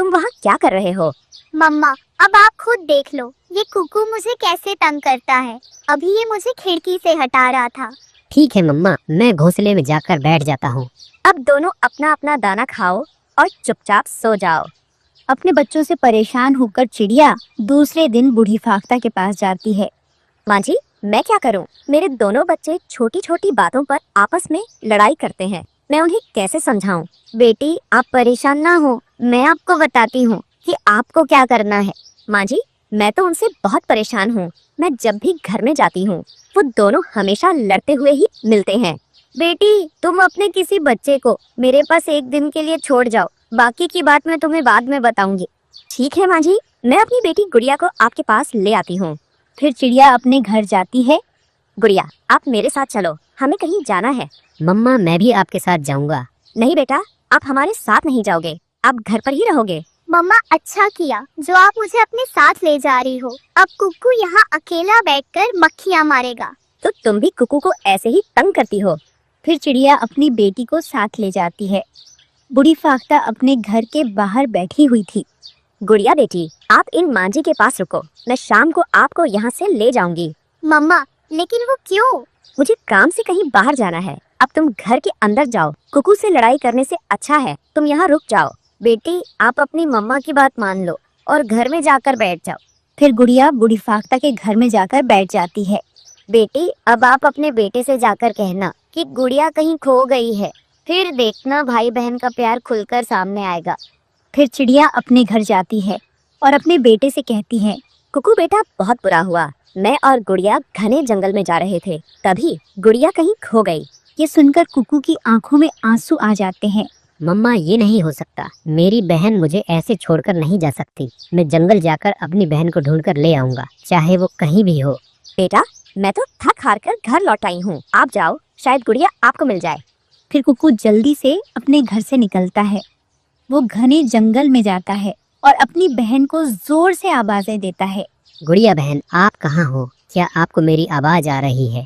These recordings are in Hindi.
तुम वहाँ क्या कर रहे हो? मम्मा, अब आप खुद देख लो, ये कुकू मुझे कैसे तंग करता है। अभी ये मुझे खिड़की से हटा रहा था। ठीक है मम्मा, मैं घोंसले में जाकर बैठ जाता हूँ। अब दोनों अपना अपना दाना खाओ और चुपचाप सो जाओ। अपने बच्चों से परेशान होकर चिड़िया दूसरे दिन बूढ़ी फाख्ता के पास जाती है। माँ जी, मैं क्या करूँ? मेरे दोनों बच्चे छोटी छोटी बातों पर आपस में लड़ाई करते हैं। मैं उन्हें कैसे समझाऊं? बेटी, आप परेशान ना हो, मैं आपको बताती हूँ कि आपको क्या करना है। माँ जी, मैं तो उनसे बहुत परेशान हूँ। मैं जब भी घर में जाती हूँ वो दोनों हमेशा लड़ते हुए ही मिलते हैं। बेटी, तुम अपने किसी बच्चे को मेरे पास एक दिन के लिए छोड़ जाओ, बाकी की बात मैं तुम्हें बाद में बताऊंगी। ठीक है माँ जी, मैं अपनी बेटी गुड़िया को आपके पास ले आती हूँ। फिर चिड़िया अपने घर जाती है। गुड़िया, आप मेरे साथ चलो, हमें कहीं जाना है। मम्मा, मैं भी आपके साथ जाऊंगा। नहीं बेटा, आप हमारे साथ नहीं जाओगे, आप घर पर ही रहोगे। मम्मा, अच्छा किया जो आप मुझे अपने साथ ले जा रही हो। अब कुक्कू यहाँ अकेला बैठकर मक्खियाँ मारेगा। तो तुम भी कुकू को ऐसे ही तंग करती हो। फिर चिड़िया अपनी बेटी को साथ ले जाती है। बूढ़ी फाख्ता अपने घर के बाहर बैठी हुई थी। गुड़िया बेटी, आप इन माँ जी के पास रुको, मैं शाम को आपको यहाँ से ले जाऊंगी। मम्मा, लेकिन वो क्यों? मुझे काम से कहीं बाहर जाना है। अब तुम घर के अंदर जाओ, कुकू से लड़ाई करने से अच्छा है तुम यहाँ रुक जाओ। बेटी, आप अपनी मम्मा की बात मान लो और घर में जाकर बैठ जाओ। फिर गुड़िया बूढ़ी फाख्ता के घर में जाकर बैठ जाती है। बेटी, अब आप अपने बेटे से जाकर कहना कि गुड़िया कहीं खो गई है, फिर देखना भाई बहन का प्यार खुलकर सामने आएगा। फिर चिड़िया अपने घर जाती है और अपने बेटे से कहती है, कुकू बेटा, बहुत बुरा हुआ। मैं और गुड़िया घने जंगल में जा रहे थे, तभी गुड़िया कहीं खो गई। ये सुनकर कुकू की आंखों में आंसू आ जाते हैं। मम्मा, ये नहीं हो सकता। मेरी बहन मुझे ऐसे छोड़कर नहीं जा सकती। मैं जंगल जाकर अपनी बहन को ढूंढकर ले आऊंगा, चाहे वो कहीं भी हो। बेटा, मैं तो थक हार कर घर लौट आई हूँ, आप जाओ, शायद गुड़िया आपको मिल जाए। फिर कुकू जल्दी से अपने घर से निकलता है। वो घने जंगल में जाता है और अपनी बहन को जोर से आवाजें देता है। गुड़िया बहन, आप कहाँ हो? क्या आपको मेरी आवाज आ रही है?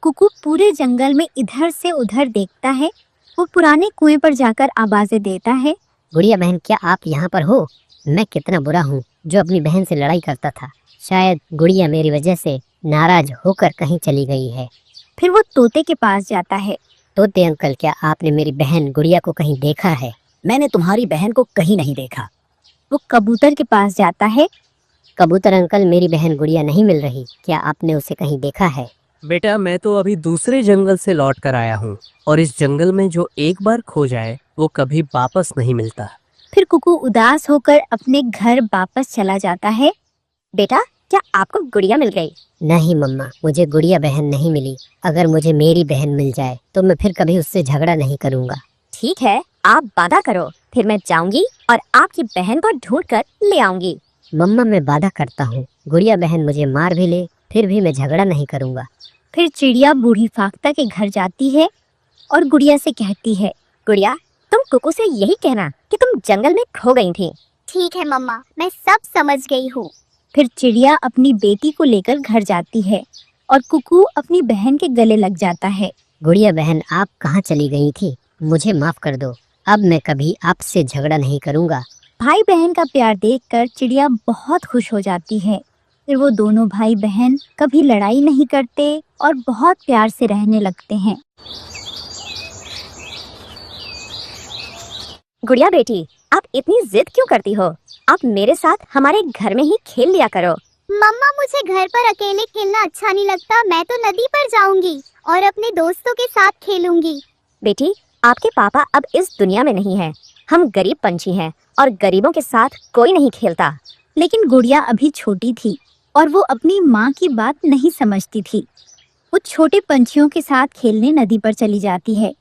कुकू पूरे जंगल में इधर से उधर देखता है। वो पुराने कुएं पर जाकर आवाजें देता है। गुड़िया बहन, क्या आप यहाँ पर हो? मैं कितना बुरा हूँ जो अपनी बहन से लड़ाई करता था। शायद गुड़िया मेरी वजह से नाराज होकर कहीं चली गई है। फिर वो तोते के पास जाता है। तोते अंकल, क्या आपने मेरी बहन गुड़िया को कहीं देखा है? मैंने तुम्हारी बहन को कहीं नहीं देखा। वो कबूतर के पास जाता है। कबूतर अंकल, मेरी बहन गुड़िया नहीं मिल रही, क्या आपने उसे कहीं देखा है? बेटा, मैं तो अभी दूसरे जंगल से लौट कर आया हूँ और इस जंगल में जो एक बार खो जाए वो कभी वापस नहीं मिलता। फिर कुकू उदास होकर अपने घर वापस चला जाता है। बेटा, क्या आपको गुड़िया मिल गई? नहीं मम्मा, मुझे गुड़िया बहन नहीं मिली। अगर मुझे मेरी बहन मिल जाए तो मैं फिर कभी उससे झगड़ा नहीं करूँगा। ठीक है, आप वादा करो, फिर मैं जाऊंगी और आपकी बहन को ढूंढ कर ले आऊंगी। मम्मा, मैं वादा करता हूँ, गुड़िया बहन मुझे मार भी ले फिर भी मैं झगड़ा नहीं करूँगा। फिर चिड़िया बूढ़ी फाख्ता के घर जाती है और गुड़िया से कहती है, गुड़िया, तुम कुकू से यही कहना कि तुम जंगल में खो गई थी। ठीक है मम्मा, मैं सब समझ गई हूँ। फिर चिड़िया अपनी बेटी को लेकर घर जाती है और कुकू अपनी बहन के गले लग जाता है। गुड़िया बहन, आप कहाँ चली गई थी? मुझे माफ कर दो, अब मैं कभी आपसे झगड़ा नहीं करूँगा। भाई बहन का प्यार देखकर चिड़िया बहुत खुश हो जाती है। फिर वो दोनों भाई बहन कभी लड़ाई नहीं करते और बहुत प्यार से रहने लगते हैं। गुड़िया बेटी, आप इतनी जिद क्यों करती हो? आप मेरे साथ हमारे घर में ही खेल लिया करो। मम्मा, मुझे घर पर अकेले खेलना अच्छा नहीं लगता। मैं तो नदी पर जाऊंगी और अपने दोस्तों के साथ खेलूंगी। बेटी, आपके पापा अब इस दुनिया में नहीं है। हम गरीब पंछी हैं और गरीबों के साथ कोई नहीं खेलता। लेकिन गुड़िया अभी छोटी थी और वो अपनी माँ की बात नहीं समझती थी। वो छोटे पंछियों के साथ खेलने नदी पर चली जाती है।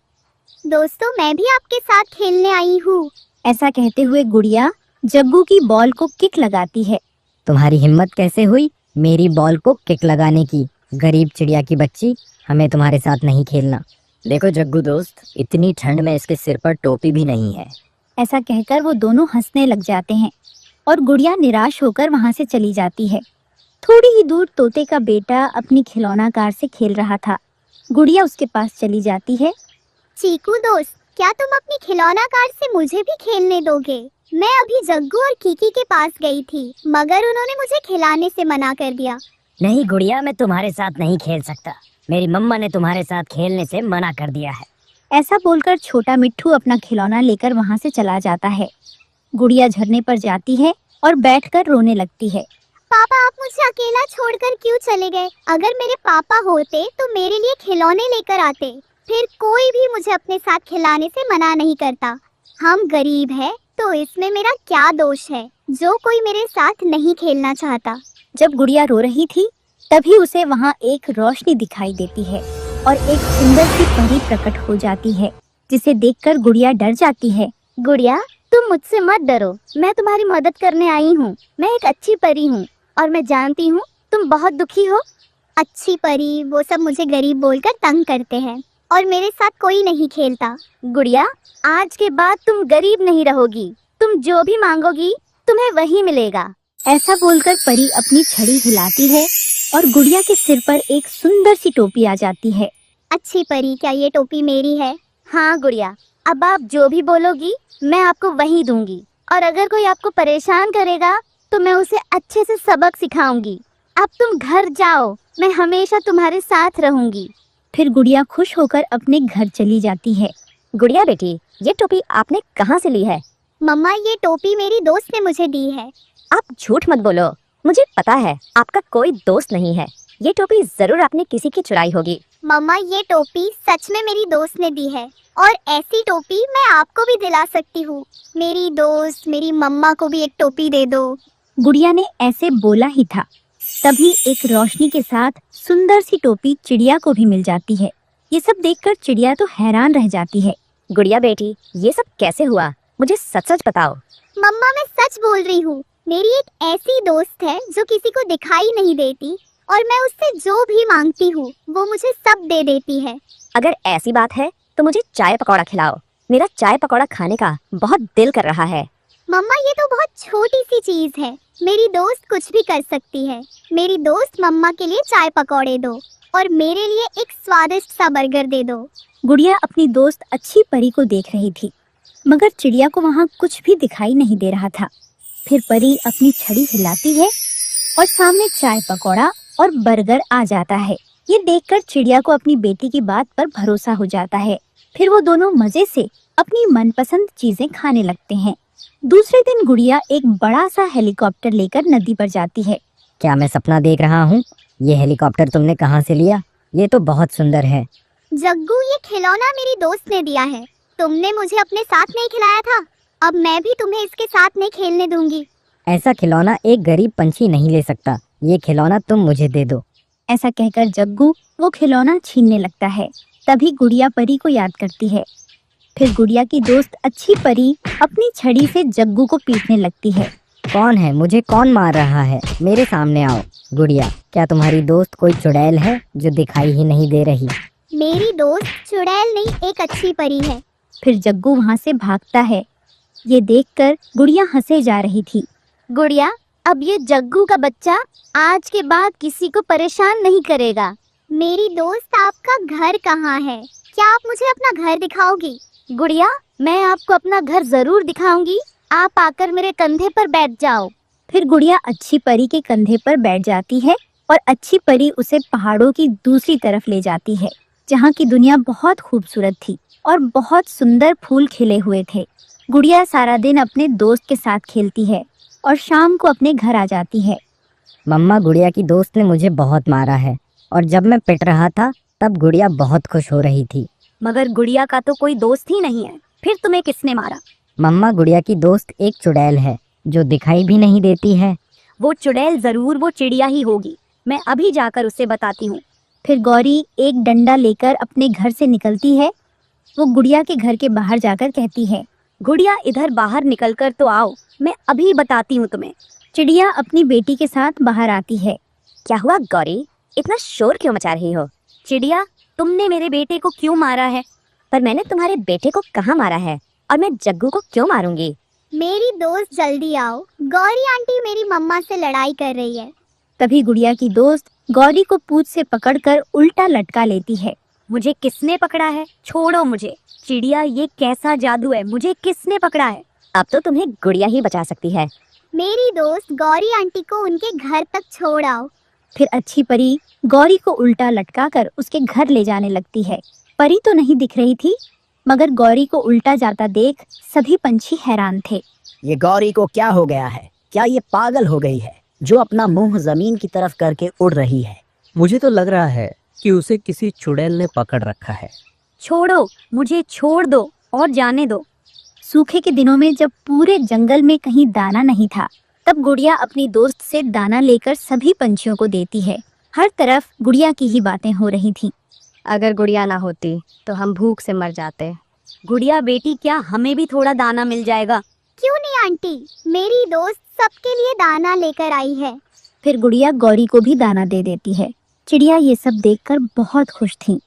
दोस्तों, मैं भी आपके साथ खेलने आई हूँ। ऐसा कहते हुए गुड़िया जग्गू की बॉल को किक लगाती है। तुम्हारी हिम्मत कैसे हुई मेरी बॉल को किक लगाने की? गरीब चिड़िया की बच्ची, हमें तुम्हारे साथ नहीं खेलना। देखो जग्गू दोस्त, इतनी ठंड में इसके सिर पर टोपी भी नहीं है। ऐसा कहकर वो दोनों हंसने लग जाते हैं और गुड़िया निराश होकर वहाँ से चली जाती है। थोड़ी ही दूर तोते का बेटा अपनी खिलौना कार से खेल रहा था। गुड़िया उसके पास चली जाती है। चीकू दोस्त, क्या तुम अपनी खिलौना कार से मुझे भी खेलने दोगे? मैं अभी जग्गू और कीकी के पास गई थी, मगर उन्होंने मुझे खिलाने से मना कर दिया। नहीं गुड़िया, मैं तुम्हारे साथ नहीं खेल सकता। मेरी मम्मा ने तुम्हारे साथ खेलने से मना कर दिया है। ऐसा बोलकर छोटा मिट्ठू अपना खिलौना लेकर वहाँ से चला जाता है। गुड़िया झरने पर जाती है और बैठकर रोने लगती है। पापा, आप मुझे अकेला छोड़कर क्यों चले गए? अगर मेरे पापा होते तो मेरे लिए खिलौने लेकर आते। फिर कोई भी मुझे अपने साथ खिलाने से मना नहीं करता। हम गरीब हैं, तो इसमें मेरा क्या दोष है जो कोई मेरे साथ नहीं खेलना चाहता। जब गुड़िया रो रही थी तभी उसे वहाँ एक रोशनी दिखाई देती है और एक सुंदर सी परी प्रकट हो जाती है, जिसे देखकर गुड़िया डर जाती है। गुड़िया, तुम मुझसे मत डरो, मैं तुम्हारी मदद करने आई हूँ। मैं एक अच्छी परी हूँ और मैं जानती हूँ तुम बहुत दुखी हो। अच्छी परी, वो सब मुझे गरीब बोलकर तंग करते हैं और मेरे साथ कोई नहीं खेलता। गुड़िया, आज के बाद तुम गरीब नहीं रहोगी। तुम जो भी मांगोगी तुम्हें वही मिलेगा। ऐसा बोलकर परी अपनी छड़ी हिलाती है और गुड़िया के सिर पर एक सुंदर सी टोपी आ जाती है। अच्छी परी, क्या ये टोपी मेरी है? हाँ गुड़िया, अब आप जो भी बोलोगी मैं आपको वही दूंगी। और अगर कोई आपको परेशान करेगा तो मैं उसे अच्छे से सबक सिखाऊंगी। अब तुम घर जाओ, मैं हमेशा तुम्हारे साथ रहूंगी। फिर गुड़िया खुश होकर अपने घर चली जाती है। गुड़िया बेटी, ये टोपी आपने कहाँ से ली है? मम्मा, ये टोपी मेरी दोस्त ने मुझे दी है। आप झूठ मत बोलो, मुझे पता है आपका कोई दोस्त नहीं है। ये टोपी जरूर आपने किसी की चुराई होगी। मम्मा, ये टोपी सच में मेरी दोस्त ने दी है और ऐसी टोपी मैं आपको भी दिला सकती हूँ। मेरी दोस्त, मेरी मम्मा को भी एक टोपी दे दो। गुड़िया ने ऐसे बोला ही था, तभी एक रोशनी के साथ सुंदर सी टोपी चिड़िया को भी मिल जाती है। ये सब देखकर चिड़िया तो हैरान रह जाती है। गुड़िया बेटी, ये सब कैसे हुआ? मुझे सच सच बताओ। मम्मा, मैं सच बोल रही हूँ। मेरी एक ऐसी दोस्त है जो किसी को दिखाई नहीं देती और मैं उससे जो भी मांगती हूँ वो मुझे सब दे देती है। अगर ऐसी बात है तो मुझे चाय पकौड़ा खिलाओ। मेरा चाय पकौड़ा खाने का बहुत दिल कर रहा है। मम्मा, ये तो बहुत छोटी सी चीज है। मेरी दोस्त कुछ भी कर सकती है। मेरी दोस्त मम्मा के लिए चाय पकौड़े दो और मेरे लिए एक स्वादिष्ट सा बर्गर दे दो। गुड़िया अपनी दोस्त अच्छी परी को देख रही थी, मगर चिड़िया को वहाँ कुछ भी दिखाई नहीं दे रहा था। फिर परी अपनी छड़ी हिलाती है और सामने चाय पकौड़ा और बर्गर आ जाता है। ये देखकर चिड़िया को अपनी बेटी की बात पर भरोसा हो जाता है। फिर वो दोनों मजे से अपनी मनपसंद चीजें खाने लगते हैं। दूसरे दिन गुड़िया एक बड़ा सा हेलीकॉप्टर लेकर नदी पर जाती है। क्या मैं सपना देख रहा हूँ? ये हेलीकॉप्टर तुमने कहाँ से लिया? ये तो बहुत सुंदर है। जग्गू, ये खिलौना मेरी दोस्त ने दिया है। तुमने मुझे अपने साथ नहीं खिलाया था, अब मैं भी तुम्हें इसके साथ नहीं खेलने दूंगी। ऐसा खिलौना एक गरीब पंछी नहीं ले सकता। ये खिलौना तुम मुझे दे दो। ऐसा कहकर जग्गू वो खिलौना छीनने लगता है। तभी गुड़िया परी को याद करती है। फिर गुड़िया की दोस्त अच्छी परी अपनी छड़ी से जग्गू को पीटने लगती है। कौन है? मुझे कौन मार रहा है? मेरे सामने आओ। गुड़िया, क्या तुम्हारी दोस्त कोई चुड़ैल है जो दिखाई ही नहीं दे रही? मेरी दोस्त चुड़ैल नहीं, एक अच्छी परी है। फिर जग्गू वहाँ से भागता है। ये देखकर गुड़िया हंसे जा रही थी। गुड़िया, अब ये जग्गू का बच्चा आज के बाद किसी को परेशान नहीं करेगा। मेरी दोस्त, आपका घर कहाँ है? क्या आप मुझे अपना घर दिखाओगी? गुड़िया, मैं आपको अपना घर जरूर दिखाऊंगी। आप आकर मेरे कंधे पर बैठ जाओ। फिर गुड़िया अच्छी परी के कंधे पर बैठ जाती है और अच्छी परी उसे पहाड़ों की दूसरी तरफ ले जाती है, जहाँ की दुनिया बहुत खूबसूरत थी और बहुत सुंदर फूल खिले हुए थे। गुड़िया सारा दिन अपने दोस्त के साथ खेलती है और शाम को अपने घर आ जाती है। मम्मा, गुड़िया की दोस्त ने मुझे बहुत मारा है और जब मैं पिट रहा था तब गुड़िया बहुत खुश हो रही थी। मगर गुड़िया का तो कोई दोस्त ही नहीं है, फिर तुम्हें किसने मारा? मम्मा, गुड़िया की दोस्त एक चुड़ैल है जो दिखाई भी नहीं देती है। वो चुड़ैल जरूर वो चिड़िया ही होगी। मैं अभी जाकर उसे बताती हूँ। फिर गौरी एक डंडा लेकर अपने घर से निकलती है। वो गुड़िया के घर के बाहर जाकर कहती है, गुड़िया, इधर बाहर निकलकर तो आओ, मैं अभी बताती हूँ तुम्हें। चिड़िया अपनी बेटी के साथ बाहर आती है। क्या हुआ गौरी, इतना शोर क्यों मचा रही हो? चिड़िया, तुमने मेरे बेटे को क्यों मारा है? पर मैंने तुम्हारे बेटे को कहाँ मारा है और मैं जग्गू को क्यों मारूंगी? मेरी दोस्त, जल्दी आओ। गौरी आंटी मेरी मम्मा से लड़ाई कर रही है। तभी गुड़िया की दोस्त गौरी को पूंछ से पकड़कर उल्टा लटका लेती है। मुझे किसने पकड़ा है? छोड़ो मुझे। चिड़िया, ये कैसा जादू है? मुझे किसने पकड़ा है? अब तो तुम्हें गुड़िया ही बचा सकती है। मेरी दोस्त गौरी आंटी को उनके घर तक छोड़ आओ। फिर अच्छी परी गौरी को उल्टा लटका कर उसके घर ले जाने लगती है। परी तो नहीं दिख रही थी, मगर गौरी को उल्टा जाता देख सभी पंछी हैरान थे। ये गौरी को क्या हो गया है? क्या ये पागल हो गई है जो अपना मुंह जमीन की तरफ करके उड़ रही है? मुझे तो लग रहा है कि उसे किसी चुड़ैल ने पकड़ रखा है। छोड़ो, मुझे छोड़ दो और जाने दो। सूखे के दिनों में जब पूरे जंगल में कहीं दाना नहीं था, तब गुड़िया अपनी दोस्त से दाना लेकर सभी पंछियों को देती है। हर तरफ गुड़िया की ही बातें हो रही थीं। अगर गुड़िया ना होती तो हम भूख से मर जाते। गुड़िया बेटी, क्या हमें भी थोड़ा दाना मिल जाएगा? क्यों नहीं आंटी, मेरी दोस्त सबके लिए दाना लेकर आई है। फिर गुड़िया गौरी को भी दाना दे देती है। चिड़िया ये सब देखकर बहुत खुश थी।